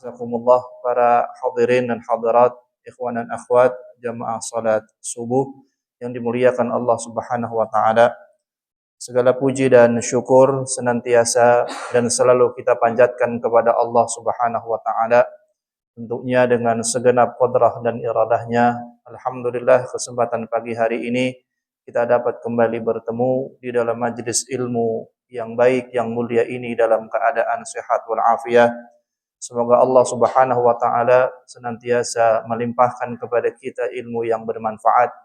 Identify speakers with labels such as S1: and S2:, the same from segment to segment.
S1: Azakumullah para hadirin dan hadirat, ikhwan dan akhwat, jamaah salat subuh yang dimuliakan Allah Subhanahu wa taala. Segala puji dan syukur senantiasa dan selalu kita panjatkan kepada Allah Subhanahu wa taala. Tentunya dengan segenap qudrah dan iradahnya, alhamdulillah kesempatan pagi hari ini kita dapat kembali bertemu di dalam majlis ilmu yang baik, yang mulia ini dalam keadaan sehat walafiat. Semoga Allah Subhanahu wa taala senantiasa melimpahkan kepada kita ilmu yang bermanfaat,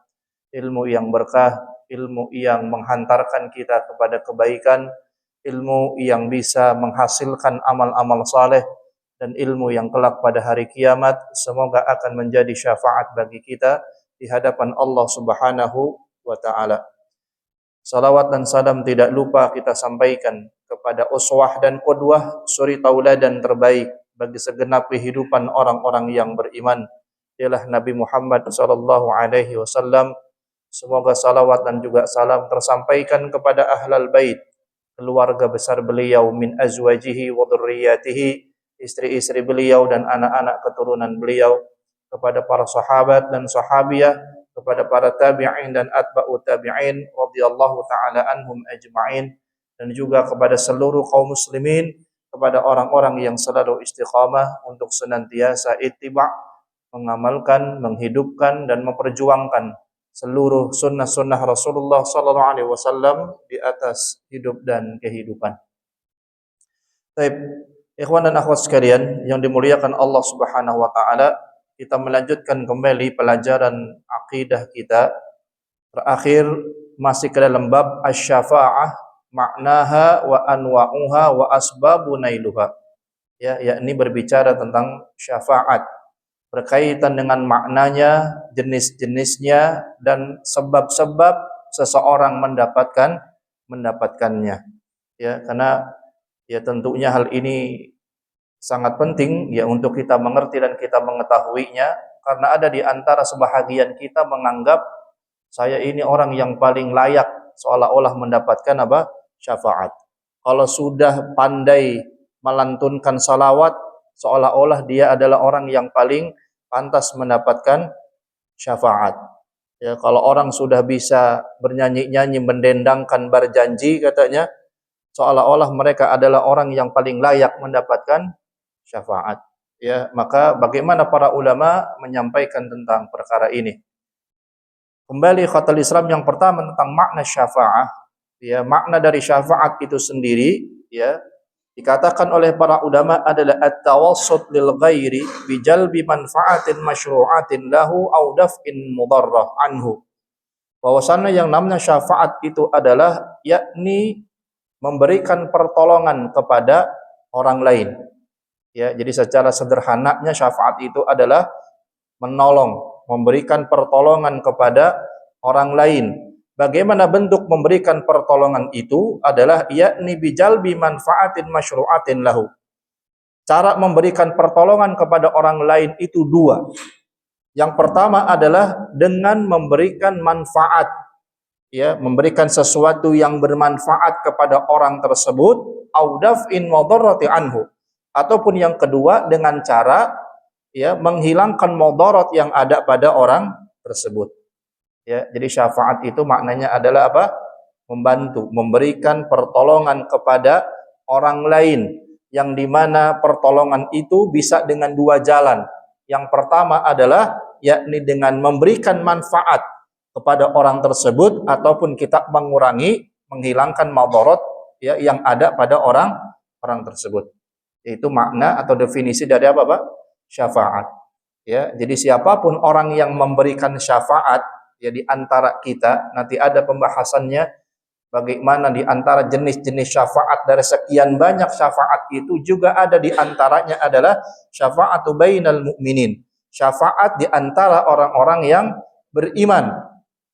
S1: ilmu yang berkah, ilmu yang menghantarkan kita kepada kebaikan, ilmu yang bisa menghasilkan amal-amal saleh, dan ilmu yang kelak pada hari kiamat semoga akan menjadi syafaat bagi kita di hadapan Allah Subhanahu wa taala. Salawat dan salam tidak lupa kita sampaikan kepada uswah dan qudwah, suri tauladan terbaik bagi segenap kehidupan orang-orang yang beriman, ialah Nabi Muhammad sallallahu alaihi wasallam. Semoga salawat dan juga salam tersampaikan kepada ahlal bait, keluarga besar beliau, min azwajihi wa dzurriyyatihi, istri-istri beliau dan anak-anak keturunan beliau, kepada para sahabat dan sahabiah, kepada para tabi'in dan atba'u tabi'in radhiyallahu taala anhum ajma'in, dan juga kepada seluruh kaum muslimin, kepada orang-orang yang selalu istiqamah untuk senantiasa ittiba', mengamalkan, menghidupkan dan memperjuangkan seluruh sunnah-sunnah Rasulullah sallallahu alaihi wasallam di atas hidup dan kehidupan. Baik, ikhwan dan akhwat sekalian yang dimuliakan Allah Subhanahu wa taala, kita melanjutkan kembali pelajaran akidah kita. Terakhir masih ke dalam bab asy-syafa'ah, maknaha wa anwa'uha wa asbabu nailuha. Ya, yakni berbicara tentang syafaat, berkaitan dengan maknanya, jenis-jenisnya dan sebab-sebab seseorang mendapatkannya. Ya, karena ya tentunya hal ini sangat penting ya untuk kita mengerti dan kita mengetahuinya, karena ada di antara sebahagian kita menganggap saya ini orang yang paling layak seolah-olah mendapatkan apa? Syafaat. Kalau sudah pandai melantunkan salawat, seolah-olah dia adalah orang yang paling pantas mendapatkan syafaat. Ya, kalau orang sudah bisa bernyanyi-nyanyi, mendendangkan berjanji katanya, seolah-olah mereka adalah orang yang paling layak mendapatkan syafaat. Ya, maka bagaimana para ulama menyampaikan tentang perkara ini? Kembali khatul Islam yang pertama tentang makna syafaat. Ya, makna dari syafaat itu sendiri ya dikatakan oleh para ulama adalah at-tawassut lil ghairi bi jalbi manfaatin masyru'atin lahu aw daf'in mudarrah anhu. Bahwasanya yang namanya syafaat itu adalah yakni memberikan pertolongan kepada orang lain. Ya, jadi secara sederhananya syafaat itu adalah menolong, memberikan pertolongan kepada orang lain. Bagaimana bentuk memberikan pertolongan itu adalah yakni bijalbi manfaatin masyru'atin lahu. Cara memberikan pertolongan kepada orang lain itu dua. Yang pertama adalah dengan memberikan manfaat, ya, memberikan sesuatu yang bermanfaat kepada orang tersebut, au daf'in madarrati anhu. Ataupun yang kedua dengan cara ya menghilangkan mudarat yang ada pada orang tersebut. Ya, jadi syafaat itu maknanya adalah apa? Membantu, memberikan pertolongan kepada orang lain, yang dimana pertolongan itu bisa dengan dua jalan. Yang pertama adalah yakni dengan memberikan manfaat kepada orang tersebut, ataupun kita menghilangkan mudarat ya yang ada pada orang tersebut. Itu makna atau definisi dari apa, Pak? Syafaat. Ya, jadi siapapun orang yang memberikan syafaat ya di antara kita, nanti ada pembahasannya bagaimana di antara jenis-jenis syafaat. Dari sekian banyak syafaat itu juga ada di antaranya adalah syafa'atu bainal mu'minin, syafaat di antara orang-orang yang beriman.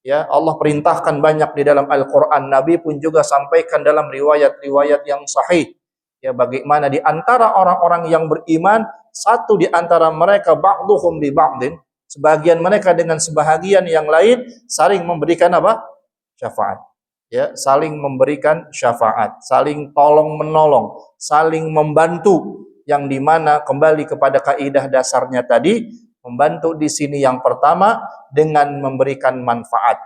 S1: Ya, Allah perintahkan banyak di dalam Al-Qur'an, Nabi pun juga sampaikan dalam riwayat-riwayat yang sahih. Ya, bagaimana di antara orang-orang yang beriman, satu di antara mereka ba'duhum li ba'din, sebagian mereka dengan sebahagian yang lain saling memberikan apa? Syafaat. Ya, saling memberikan syafaat, saling tolong menolong, saling membantu yang dimana kembali kepada kaidah dasarnya tadi, membantu di sini yang pertama dengan memberikan manfaat.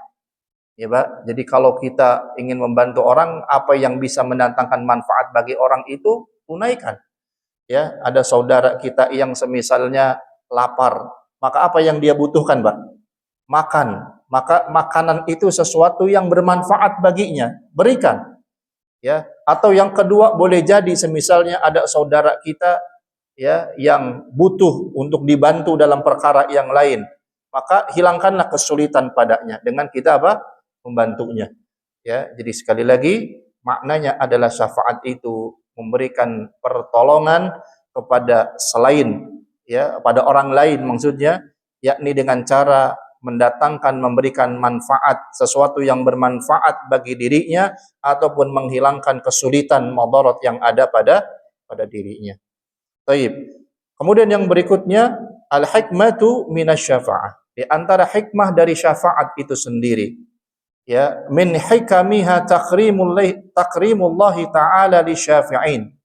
S1: Ya, Pak. Jadi kalau kita ingin membantu orang, apa yang bisa mendatangkan manfaat bagi orang itu tunaikan. Ya, ada saudara kita yang semisalnya lapar, maka apa yang dia butuhkan, Pak? Makan. Maka makanan itu sesuatu yang bermanfaat baginya, berikan. Ya, atau yang kedua boleh jadi semisalnya ada saudara kita ya yang butuh untuk dibantu dalam perkara yang lain, maka hilangkanlah kesulitan padanya dengan kita apa? Membantunya. Ya, jadi sekali lagi maknanya adalah syafaat itu memberikan pertolongan kepada selain ya pada orang lain maksudnya, yakni dengan cara mendatangkan memberikan manfaat sesuatu yang bermanfaat bagi dirinya ataupun menghilangkan kesulitan madarat yang ada pada dirinya. Baik. Kemudian yang berikutnya al-hikmatu minasyafa'ah. Di antara hikmah dari syafaat itu sendiri ya min hikamiha takrimullahi ta'ala li syafi'in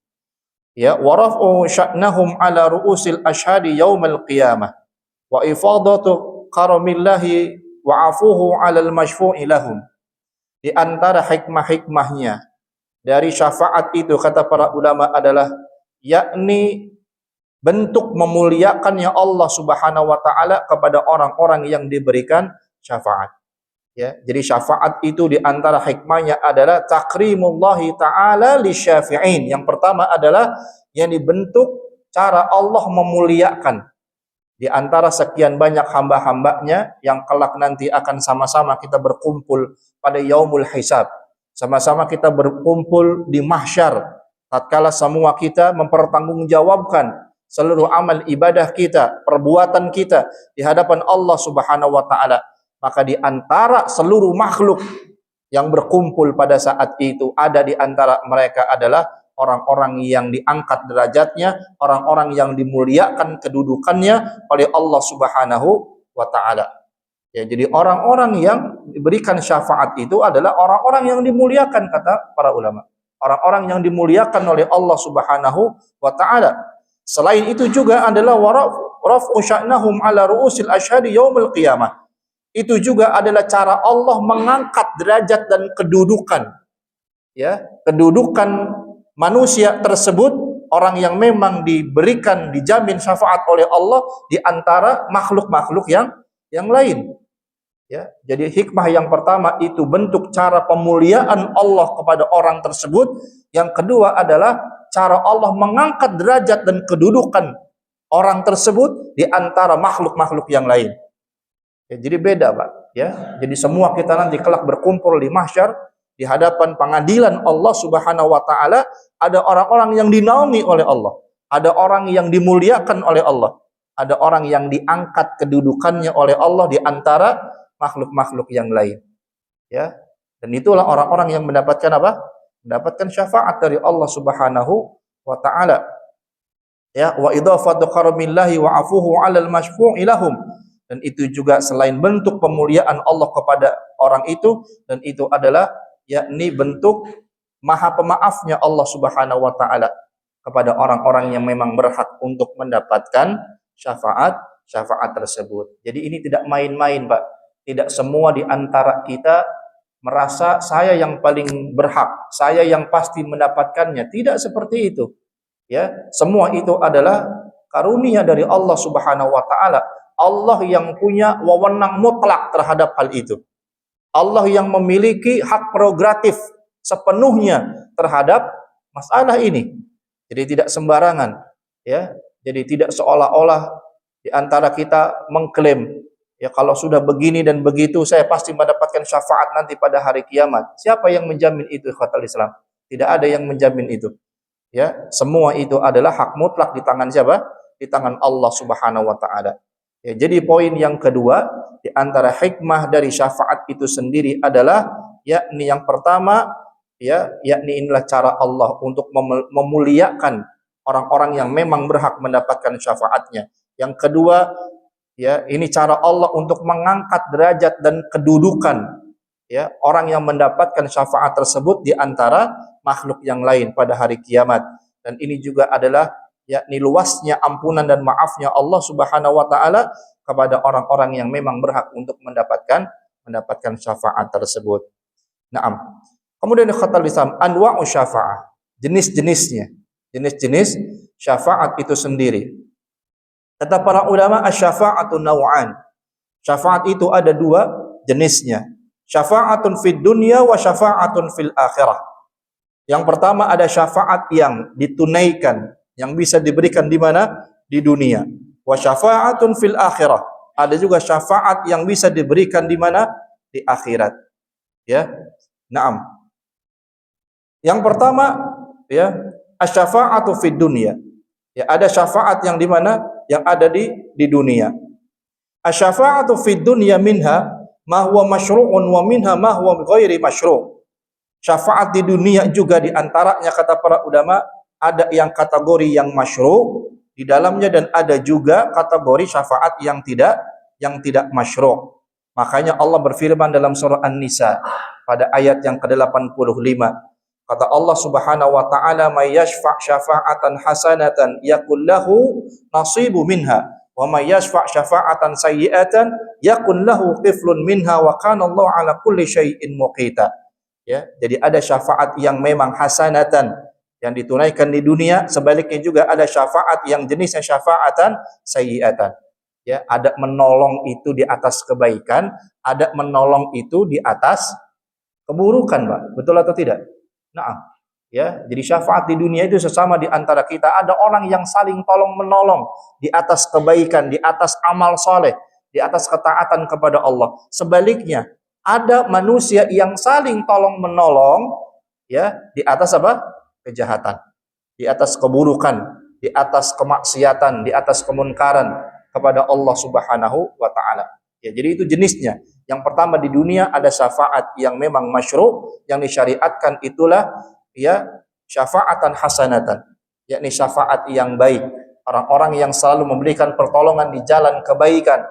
S1: ya wa raf'u sya'nahum ala ru'usil ashhadi yaumal qiyamah wa ifadatu karamillahi wa afuhu 'alal masyfu'i lahum. Di antara hikmah-hikmahnya dari syafaat itu kata para ulama adalah yakni bentuk memuliakannya Allah Subhanahu wa taala kepada orang-orang yang diberikan syafaat. Ya, jadi syafaat itu di antara hikmahnya adalah takrimullahi ta'ala li syafi'in. Yang pertama adalah yang dibentuk cara Allah memuliakan di antara sekian banyak hamba-hambanya yang kelak nanti akan sama-sama kita berkumpul pada yaumul hisab. Sama-sama kita berkumpul di mahsyar. Tatkala semua kita mempertanggungjawabkan seluruh amal ibadah kita, perbuatan kita di hadapan Allah Subhanahu wa taala. Maka di antara seluruh makhluk yang berkumpul pada saat itu ada di antara mereka adalah orang-orang yang diangkat derajatnya, orang-orang yang dimuliakan kedudukannya oleh Allah Subhanahu wa taala. Ya, jadi orang-orang yang diberikan syafaat itu adalah orang-orang yang dimuliakan kata para ulama. Orang-orang yang dimuliakan oleh Allah Subhanahu wa taala. Selain itu juga adalah raf'u sya'nahum 'ala ru'usil ashhadi yaumil qiyamah. Itu juga adalah cara Allah mengangkat derajat dan kedudukan ya, kedudukan manusia tersebut, orang yang memang diberikan dijamin syafaat oleh Allah di antara makhluk-makhluk yang lain. Ya, jadi hikmah yang pertama itu bentuk cara pemuliaan Allah kepada orang tersebut. Yang kedua adalah cara Allah mengangkat derajat dan kedudukan orang tersebut di antara makhluk-makhluk yang lain. Ya, jadi beda, Pak. Ya, jadi semua kita nanti kelak berkumpul di mahsyar di hadapan pengadilan Allah Subhanahu wa taala, ada orang-orang yang dinaungi oleh Allah, ada orang yang dimuliakan oleh Allah, ada orang yang diangkat kedudukannya oleh Allah di antara makhluk-makhluk yang lain. Ya. Dan itulah orang-orang yang mendapatkan apa? Mendapatkan syafaat dari Allah Subhanahu wa taala. Ya, wa idhafatu karamillahi wa afuhu 'alal masyfu'i lahum. Dan itu juga selain bentuk pemuliaan Allah kepada orang itu, dan itu adalah yakni bentuk maha pemaafnya Allah Subhanahu wa taala kepada orang-orang yang memang berhak untuk mendapatkan syafaat tersebut. Jadi ini tidak main-main, Pak. Tidak semua di antara kita merasa saya yang paling berhak, saya yang pasti mendapatkannya. Tidak seperti itu. Ya, semua itu adalah karunia dari Allah Subhanahu wa taala. Allah yang punya wewenang mutlak terhadap hal itu. Allah yang memiliki hak prerogatif sepenuhnya terhadap masalah ini. Jadi tidak sembarangan, ya. Jadi tidak seolah-olah di antara kita mengklaim, ya kalau sudah begini dan begitu saya pasti mendapatkan syafaat nanti pada hari kiamat. Siapa yang menjamin itu, ikhwatal Islam? Tidak ada yang menjamin itu. Ya, semua itu adalah hak mutlak di tangan siapa? Di tangan Allah Subhanahu wa taala. Ya, jadi poin yang kedua di antara hikmah dari syafaat itu sendiri adalah yakni yang pertama ya, yakni inilah cara Allah untuk memuliakan orang-orang yang memang berhak mendapatkan syafaatnya. Yang kedua ya, ini cara Allah untuk mengangkat derajat dan kedudukan ya orang yang mendapatkan syafaat tersebut di antara makhluk yang lain pada hari kiamat. Dan ini juga adalah yakni luasnya ampunan dan maafnya Allah Subhanahu wa taala kepada orang-orang yang memang berhak untuk mendapatkan syafaat tersebut. Naam. Kemudian khatal Islam anwa'u syafa'ah, jenis-jenisnya. Jenis-jenis syafaat itu sendiri. Kata para ulama asy-syafa'atu naw'an. Syafaat itu ada dua jenisnya. Syafa'atun fid dunya wa syafa'atun fil akhirah. Yang pertama ada syafaat yang ditunaikan, yang bisa diberikan di mana? Di dunia. Wa syafa'atun fil akhirah. Ada juga syafaat yang bisa diberikan di mana? Di akhirat. Ya. Naam. Yang pertama ya, asy-syafa'atu fid dunya. Ya, ada syafaat yang di mana? Yang ada di dunia. Asy-syafa'atu fid dunya minha ma huwa masyru'un wa minha ma huwa ghairi masyru'. Syafaat di dunia juga di antaranya kata para ulama ada yang kategori yang masyru' di dalamnya dan ada juga kategori syafaat yang tidak masyru'. Makanya Allah berfirman dalam surah An-Nisa pada ayat yang ke-85. Kata Allah Subhanahu wa taala, "May yashfa' syafa'atan hasanatan yakul lahu nasibu minha, wa may yashfa' syafa'atan sayyi'atan yakun lahu kiflun minha wa kana Allah 'ala kulli syai'in muqita." Ya, jadi ada syafaat yang memang hasanatan yang ditunaikan di dunia, sebaliknya juga ada syafaat yang jenisnya syafa'atan sayyi'atan. Ya, ada menolong itu di atas kebaikan, ada menolong itu di atas keburukan, Pak. Betul atau tidak? Nah, ya, jadi syafaat di dunia itu sesama di antara kita. Ada orang yang saling tolong menolong di atas kebaikan, di atas amal soleh, di atas ketaatan kepada Allah. Sebaliknya, ada manusia yang saling tolong menolong, ya, di atas apa? Kejahatan, di atas keburukan, di atas kemaksiatan, di atas kemunkaran kepada Allah Subhanahu wa taala. Ya, jadi itu jenisnya. Yang pertama di dunia ada syafaat yang memang masyru', yang disyariatkan itulah ya syafa'atan hasanatan, yakni syafaat yang baik, orang-orang yang selalu memberikan pertolongan di jalan kebaikan.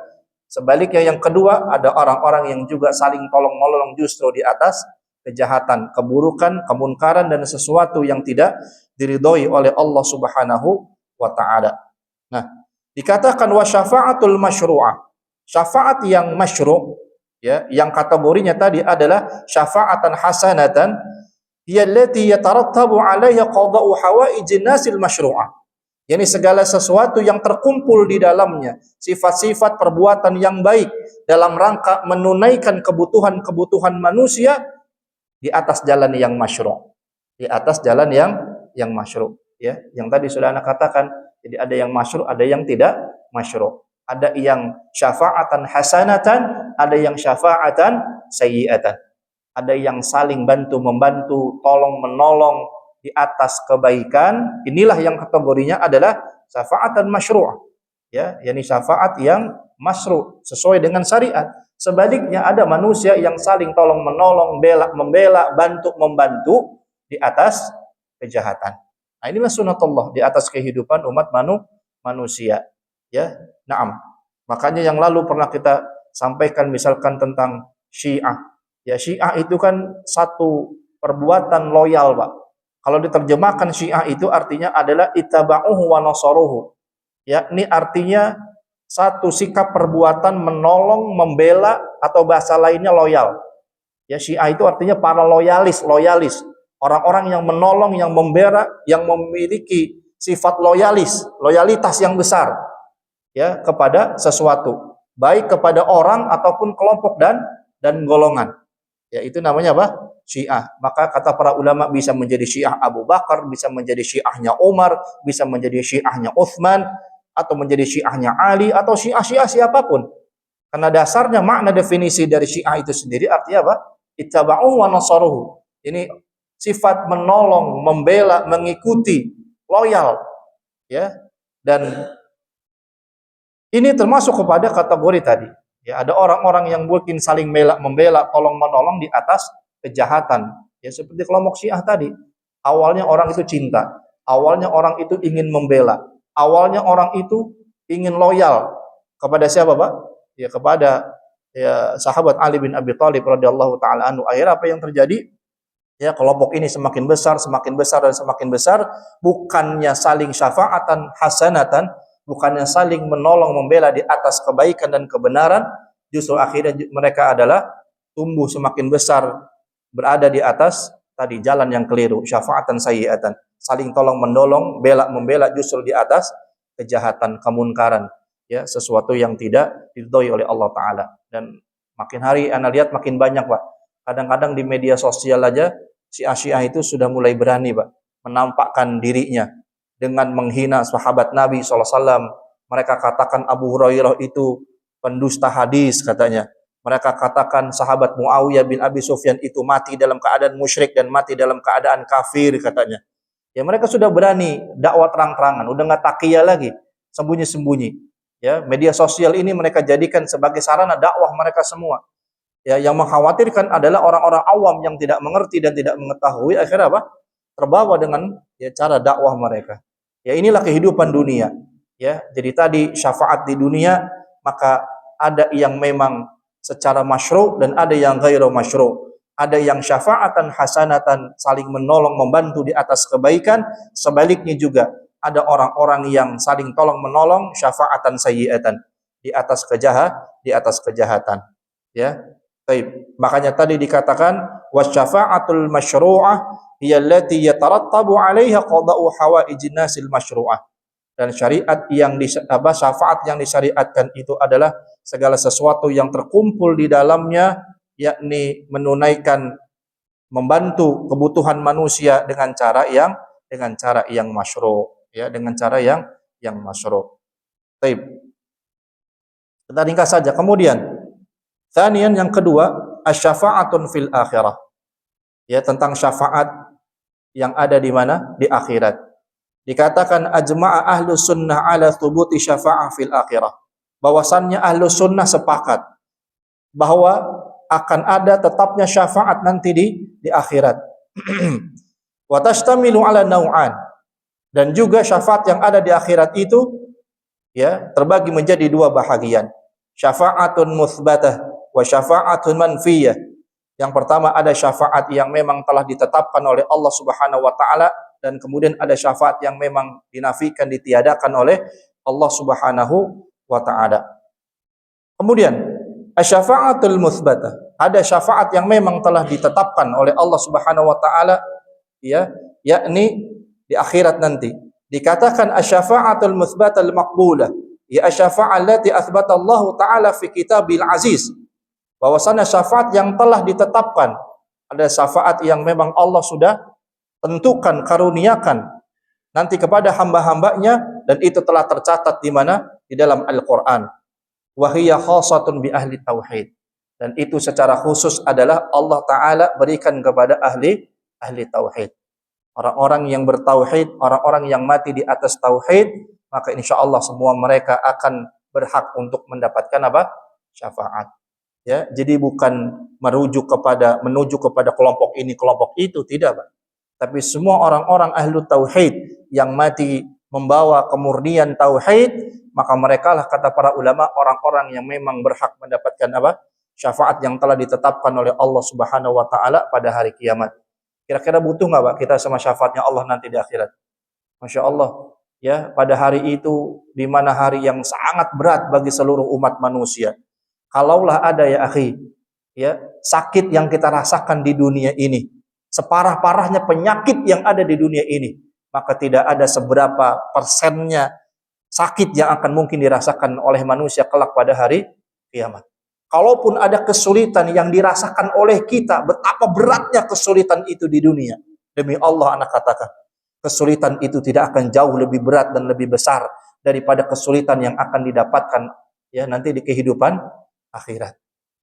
S1: Sebaliknya yang kedua ada orang-orang yang juga saling tolong-menolong justru di atas kejahatan, keburukan, kemunkaran dan sesuatu yang tidak diridhoi oleh Allah Subhanahu wa taala. Nah, dikatakan wa syafa'atul masyru'ah. Syafaat yang masyru', ya, yang kategorinya tadi adalah syafa'atan hasanatan, yallati yatarattabu 'alaiha qada'u hawaijin nasil masyru'ah. Yani segala sesuatu yang terkumpul di dalamnya, sifat-sifat perbuatan yang baik dalam rangka menunaikan kebutuhan-kebutuhan manusia di atas jalan yang masyru'. Di atas jalan yang masyru', ya. Yang tadi sudah Anda katakan, jadi ada yang masyru', ada yang tidak masyru'. Ada yang syafa'atan hasanatan, ada yang syafa'atan sayyi'atan. Ada yang saling bantu-membantu, tolong-menolong di atas kebaikan. Inilah yang kategorinya adalah syafa'atan masyru'ah. Ya, yakni syafaat yang masyru' sesuai dengan syariat. Sebaliknya ada manusia yang saling tolong-menolong, membela, bantu-membantu di atas kejahatan. Nah, inilah sunatullah di atas kehidupan umat manusia. Ya, naam. Makanya yang lalu pernah kita sampaikan misalkan tentang Syiah. Ya, Syiah itu kan satu perbuatan loyal, Pak. Kalau diterjemahkan Syiah itu artinya adalah ittaba'uhu wa nasaruhu. Yakni artinya satu sikap perbuatan menolong, membela atau bahasa lainnya loyal. Ya, Syiah itu artinya para loyalis. Orang-orang yang menolong, yang membela, yang memiliki sifat loyalitas yang besar. Ya, kepada sesuatu, baik kepada orang ataupun kelompok dan golongan. Ya, itu namanya apa? Syiah. Maka kata para ulama bisa menjadi Syiah Abu Bakar, bisa menjadi Syiahnya Umar, bisa menjadi Syiahnya Utsman, atau menjadi Syiahnya Ali, atau Syiah siapapun. Karena dasarnya makna definisi dari Syiah itu sendiri artinya apa? Ittaba'uhu wa nasaruhu. Ini sifat menolong, membela, mengikuti, loyal. Ya, dan ini termasuk kepada kategori tadi. Ya, ada orang-orang yang mungkin saling membela, tolong-menolong di atas kejahatan. Ya, seperti kelompok Syiah tadi. Awalnya orang itu cinta. Awalnya orang itu ingin membela. Awalnya orang itu ingin loyal kepada siapa, Pak? Ya, kepada sahabat Ali bin Abi Thalib radhiyallahu taala anhu. Akhirnya apa yang terjadi? Ya, kelompok ini semakin besar dan semakin besar, bukannya saling syafaatan hasanatan, bukannya saling menolong membela di atas kebaikan dan kebenaran, justru akhirnya mereka adalah tumbuh semakin besar berada di atas tadi jalan yang keliru, syafaatan sayyiatan, saling tolong menolong, bela membela justru di atas kejahatan, kemunkaran, ya, sesuatu yang tidak diridhoi oleh Allah taala. Dan makin hari Anda lihat makin banyak, Pak. Kadang-kadang di media sosial aja Syiah itu sudah mulai berani, Pak, menampakkan dirinya dengan menghina sahabat Nabi SAW. Mereka katakan Abu Hurairah itu pendusta hadis katanya. Mereka katakan sahabat Muawiyah bin Abi Sufyan itu mati dalam keadaan musyrik dan mati dalam keadaan kafir katanya. Ya, mereka sudah berani dakwah terang-terangan, udah nggak takiyah lagi, sembunyi-sembunyi. Ya, media sosial ini mereka jadikan sebagai sarana dakwah mereka semua. Ya, yang mengkhawatirkan adalah orang-orang awam yang tidak mengerti dan tidak mengetahui, akhirnya apa? Terbawa dengan ya cara dakwah mereka. Ya, inilah kehidupan dunia. Ya, jadi tadi syafaat di dunia, maka ada yang memang secara masyru' dan ada yang ghairu masyru'. Ada yang syafaatan hasanatan, saling menolong membantu di atas kebaikan, sebaliknya juga ada orang-orang yang saling tolong menolong syafaatan sayyiatan, di atas kejahatan. Ya. Baik, makanya tadi dikatakan wasyafa'atul masyru'ah hiya allati yatarattabu 'alaiha qada'u hawaijin nasil masyru'ah. Dan syariat yang syafaat yang disyariatkan itu adalah segala sesuatu yang terkumpul di dalamnya, yakni menunaikan, membantu kebutuhan manusia dengan cara yang masyru', ya, dengan cara yang masyru'. Baik. Kita ringkas saja. Kemudian Tsaniyan, yang kedua, asy-syafa'atun fil akhirah. Ya, tentang syafaat yang ada di mana? Di akhirat. Dikatakan ajma'a ahlus sunnah ala thubuti syafa'ah fil akhirah. Bahwasannya ahlus sunnah sepakat bahwa akan ada tetapnya syafaat nanti di akhirat. Wa tashtamilu ala naw'an. Dan juga syafaat yang ada di akhirat itu ya terbagi menjadi dua bahagian. Syafa'atun mutsbatah wa syafa'atun manfiyah. Yang pertama ada syafaat yang memang telah ditetapkan oleh Allah Subhanahu wa taala, dan kemudian ada syafaat yang memang dinafikan, ditiadakan oleh Allah Subhanahu wa taala. Kemudian asy-syafa'atul mutsbatah, ada syafaat yang memang telah ditetapkan oleh Allah Subhanahu wa taala, ya, yakni di akhirat nanti. Dikatakan asy-syafa'atul mutsbatal maqbulah, ya asy-syafa'ah allati atsbata Allah taala fi kitabil aziz. Bahwasanya syafaat yang telah ditetapkan, ada syafaat yang memang Allah sudah tentukan, karuniakan nanti kepada hamba-hambanya, dan itu telah tercatat di mana? Di dalam Al-Qur'an. Wa hiya khassatun bi ahli tauhid. Dan itu secara khusus adalah Allah taala berikan kepada ahli tauhid. Orang-orang yang bertauhid, orang-orang yang mati di atas tauhid, maka insyaallah semua mereka akan berhak untuk mendapatkan apa? Syafaat. Ya, jadi bukan menuju kepada kelompok ini, kelompok itu, tidak, Pak. Tapi semua orang-orang ahlu tauhid yang mati membawa kemurnian tauhid, maka merekalah, kata para ulama, orang-orang yang memang berhak mendapatkan apa? Syafaat yang telah ditetapkan oleh Allah Subhanahu wa taala pada hari kiamat. Kira-kira butuh nggak, Pak, kita sama syafaatnya Allah nanti di akhirat? Masya Allah, ya, pada hari itu, di mana hari yang sangat berat bagi seluruh umat manusia. Kalaulah ada, ya akhi, ya, sakit yang kita rasakan di dunia ini, separah-parahnya penyakit yang ada di dunia ini, maka tidak ada seberapa persennya sakit yang akan mungkin dirasakan oleh manusia kelak pada hari kiamat. Kalaupun ada kesulitan yang dirasakan oleh kita, betapa beratnya kesulitan itu di dunia, demi Allah anak katakan, kesulitan itu tidak akan jauh lebih berat dan lebih besar daripada kesulitan yang akan didapatkan ya nanti di kehidupan akhirat.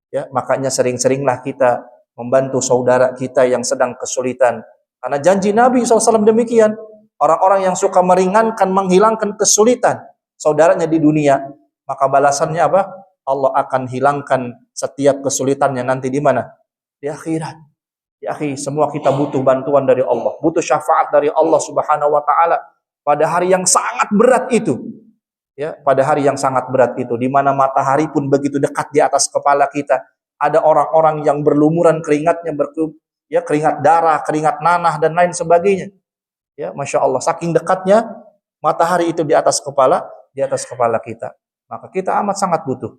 S1: Ya, makanya sering-seringlah kita membantu saudara kita yang sedang kesulitan. Karena janji Nabi SAW demikian. Orang-orang yang suka meringankan, menghilangkan kesulitan saudaranya di dunia, maka balasannya apa? Allah akan hilangkan setiap kesulitannya nanti di mana? Di akhirat. Ya akhi, semua kita butuh bantuan dari Allah, butuh syafaat dari Allah Subhanahu wa taala pada hari yang sangat berat itu. Ya, pada hari yang sangat berat itu, di mana matahari pun begitu dekat di atas kepala kita, ada orang-orang yang berlumuran keringatnya ya keringat darah, keringat nanah dan lain sebagainya. Ya, Masya Allah, saking dekatnya matahari itu di atas kepala kita. Maka kita amat sangat butuh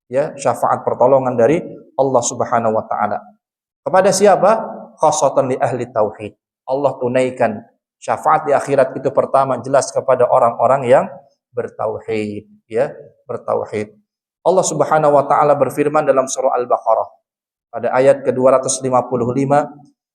S1: ya syafaat pertolongan dari Allah Subhanahu wa taala. Kepada siapa? Khassatan li ahli tauhid. Allah tunaikan syafaat di akhirat itu pertama jelas kepada orang-orang yang bertauhid, ya, bertauhid. Allah Subhanahu wa taala berfirman dalam surah Al-Baqarah pada ayat ke-255,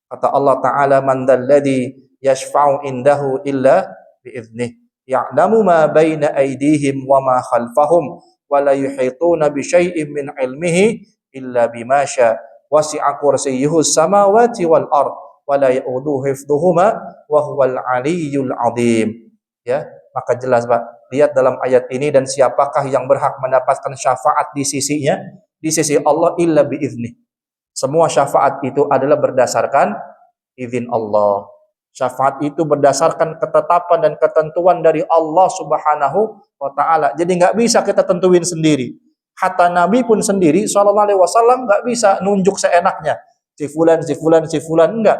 S1: kata Allah taala, man dzalladzi yashfa'u indahu illa biiznih, ya'lamu ma baina aydihim wa ma khalfahum wa la yuhituna bi syai'in min ilmihi illa bima syaa wasi'a kursiyyuhu samawati wal ard wa la ya'uduhu hifdhuhuma wa huwal aliyyul azim. Ya, maka jelas Pak, lihat dalam ayat ini, dan siapakah yang berhak mendapatkan syafaat di sisinya, di sisi Allah, illa biizni. Semua syafaat itu adalah berdasarkan izin Allah. Syafaat itu berdasarkan ketetapan dan ketentuan dari Allah Subhanahu wa taala. Jadi nggak bisa kita tentuin sendiri. Hatta Nabi pun sendiri sallallahu alaihi wasallam nggak bisa nunjuk seenaknya. Si fulan, enggak.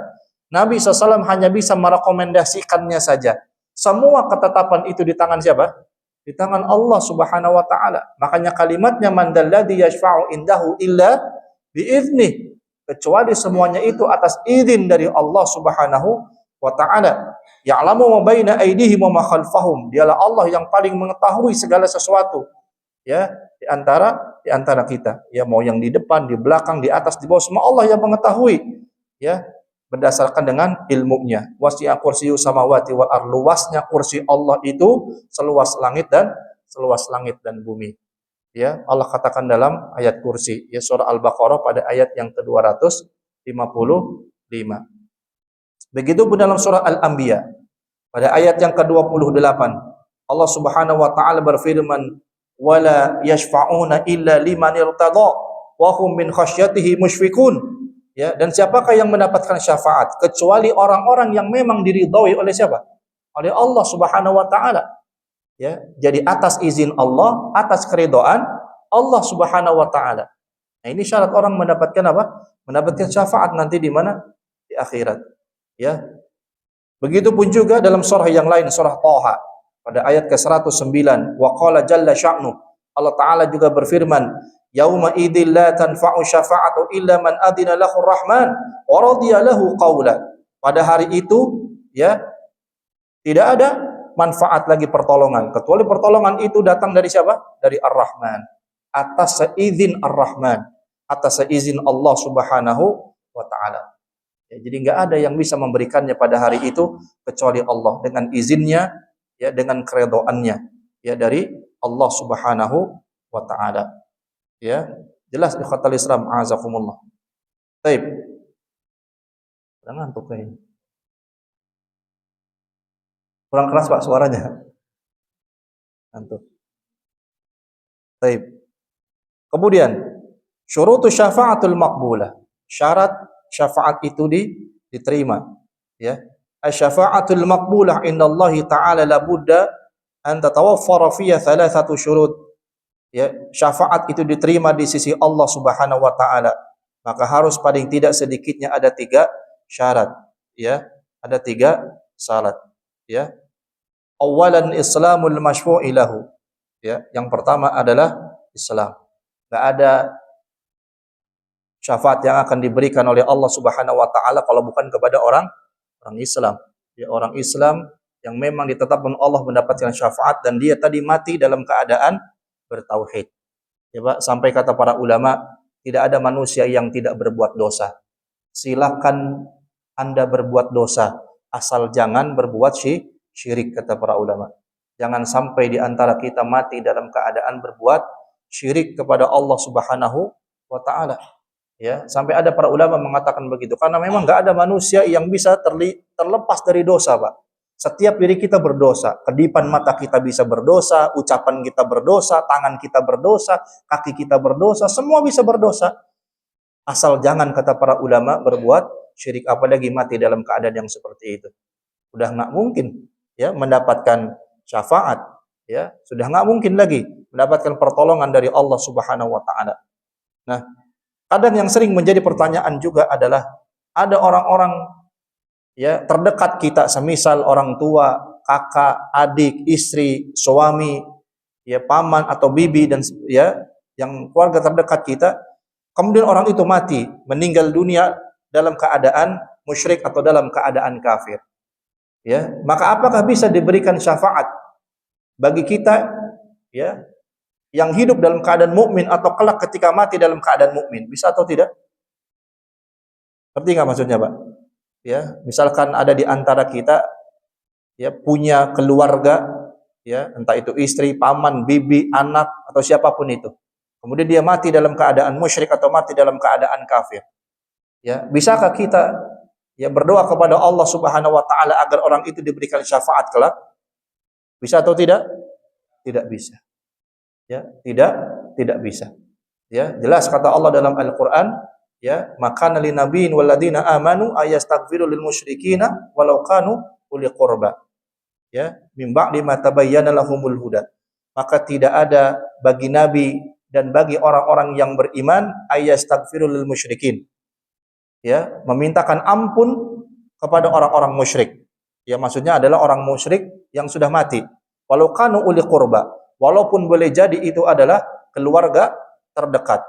S1: Nabi SAW hanya bisa merekomendasikannya saja. Semua ketetapan itu di tangan siapa? Di tangan Allah Subhanahu wa taala. Makanya kalimatnya man dzalladzi yashfa'u indahu illa biizni. Kecuali semuanya itu atas izin dari Allah Subhanahu wa ta'ala. Ya'lamu ma baina aydihim wa ma khalfahum. Dialah Allah yang paling mengetahui segala sesuatu. Ya, di antara kita. Ya, mau yang di depan, di belakang, di atas, di bawah, semua Allah yang mengetahui. Ya, berdasarkan dengan ilmunya. Wasi'a kursiyyu samawati wal ardh. Luasnya kursi Allah itu seluas langit dan bumi. Ya, Allah katakan dalam ayat kursi, ya, surah Al-Baqarah pada ayat yang ke-255. Begitu pun dalam surah Al-Anbiya pada ayat yang ke-28, Allah Subhanahu wa taala berfirman, wala yashfa'una illa liman irtada wa hum min khasyatihi musyfiqun. Ya, dan siapakah yang mendapatkan syafaat kecuali orang-orang yang memang diridhoi oleh siapa? Oleh Allah Subhanahu wa taala. Ya, jadi atas izin Allah, atas keridhaan Allah Subhanahu wa taala. Nah, ini syarat orang mendapatkan apa? Mendapatkan syafaat nanti di mana? Di akhirat. Ya. Begitupun juga dalam surah yang lain, surah Thaha pada ayat ke-109, wa qala jalla sya'nu. Allah taala juga berfirman, yauma idzil la tanfa'u syafa'atu illa man adzina lahu rahman wa radiya lahu qaula. Pada hari itu, ya, tidak ada manfaat lagi pertolongan, kecuali pertolongan itu datang dari siapa? Dari Ar-Rahman. Atas seizin Ar-Rahman, atas seizin Allah Subhanahu wa taala. Ya, jadi nggak ada yang bisa memberikannya pada hari itu kecuali Allah dengan izinnya, ya, dengan keredoannya, ya, dari Allah Subhanahu wa taala. Ya, jelas ikhwatal Islam azakumullah. Baik. Jangan ngantuk kayaknya. Kurang keras Pak suaranya. Ngantuk. Baik. Kemudian syurutu syafa'atul maqbulah. Syarat syafaat itu diterima, ya. Asy-syafa'atul maqbulah indallahi ta'ala la budda an tatawaffara fiha thalathatu syurut. Ya, syafaat itu diterima di sisi Allah Subhanahu wa taala, maka harus paling tidak sedikitnya ada 3 syarat, ya. Ada 3 syarat, ya. Awalan islamul masyfu'i lahu. Ya, yang pertama adalah Islam. Enggak ada syafaat yang akan diberikan oleh Allah Subhanahu wa taala kalau bukan kepada orang Islam. Ya, orang Islam yang memang ditetapkan Allah mendapatkan syafaat dan dia tadi mati dalam keadaan bertauhid. Ya Pak, sampai kata para ulama, tidak ada manusia yang tidak berbuat dosa. Silakan Anda berbuat dosa, asal jangan berbuat syirik, kata para ulama. Jangan sampai di antara kita mati dalam keadaan berbuat syirik kepada Allah Subhanahu wa taala. Ya, sampai ada para ulama mengatakan begitu karena memang enggak ada manusia yang bisa terlepas dari dosa, Pak. Setiap diri kita berdosa, kedipan mata kita bisa berdosa, ucapan kita berdosa, tangan kita berdosa, kaki kita berdosa, semua bisa berdosa. Asal jangan, kata para ulama, berbuat syirik, apalagi mati dalam keadaan yang seperti itu. Udah enggak mungkin, ya, mendapatkan syafaat, ya, sudah enggak mungkin lagi mendapatkan pertolongan dari Allah Subhanahu wa taala. Nah, kadang yang sering menjadi pertanyaan juga adalah ada orang-orang ya terdekat kita, semisal orang tua, kakak, adik, istri, suami, ya paman atau bibi dan ya yang keluarga terdekat kita, kemudian orang itu mati, meninggal dunia dalam keadaan musyrik atau dalam keadaan kafir. Ya, maka apakah bisa diberikan syafaat bagi kita ya yang hidup dalam keadaan mukmin atau kelak ketika mati dalam keadaan mukmin? Bisa atau tidak? Ngerti nggak maksudnya, Pak? Ya, misalkan ada di antara kita ya punya keluarga ya, entah itu istri, paman, bibi, anak atau siapapun itu. Kemudian dia mati dalam keadaan musyrik atau mati dalam keadaan kafir. Ya, bisakah kita ya berdoa kepada Allah Subhanahu wa taala agar orang itu diberikan syafaat kelak? Bisa atau tidak? Tidak bisa. Ya, tidak bisa. Ya, jelas kata Allah dalam Al-Qur'an, ya, maka lin nabiyyin wal ladzina amanu ayastaghfiru lil musyrikina walau kanu uli qurba. Ya, mim ba'di ma tabayyana lahumul huda. Maka tidak ada bagi nabi dan bagi orang-orang yang beriman ayastaghfiru lil musyrikin. Ya, memintakan ampun kepada orang-orang musyrik. Ya, maksudnya adalah orang musyrik yang sudah mati. Walau kanu uli qurba, walaupun boleh jadi itu adalah keluarga terdekat.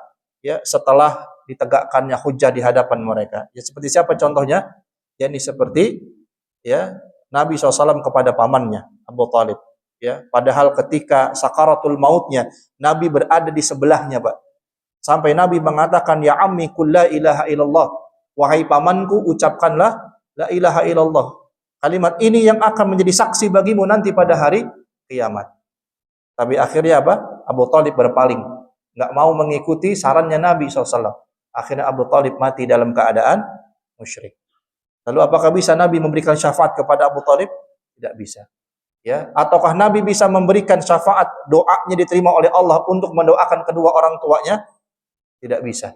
S1: Ya, setelah ditegakkannya hujjah di hadapan mereka. Ya, seperti siapa contohnya? Ya, ini seperti ya Nabi SAW kepada pamannya Abu Talib. Ya, padahal ketika sakaratul mautnya Nabi berada di sebelahnya, Pak. Sampai Nabi mengatakan, ya ammi qul la ilaha illallah. Wahai pamanku, ucapkanlah la ilaha illallah. Kalimat ini yang akan menjadi saksi bagimu nanti pada hari kiamat. Tapi akhirnya apa? Abu Talib berpaling, nggak mau mengikuti sarannya Nabi SAW. Akhirnya Abu Talib mati dalam keadaan musyrik. Lalu apakah bisa Nabi memberikan syafaat kepada Abu Talib? Tidak bisa. Ya, ataukah Nabi bisa memberikan syafaat, doanya diterima oleh Allah untuk mendoakan kedua orang tuanya? Tidak bisa.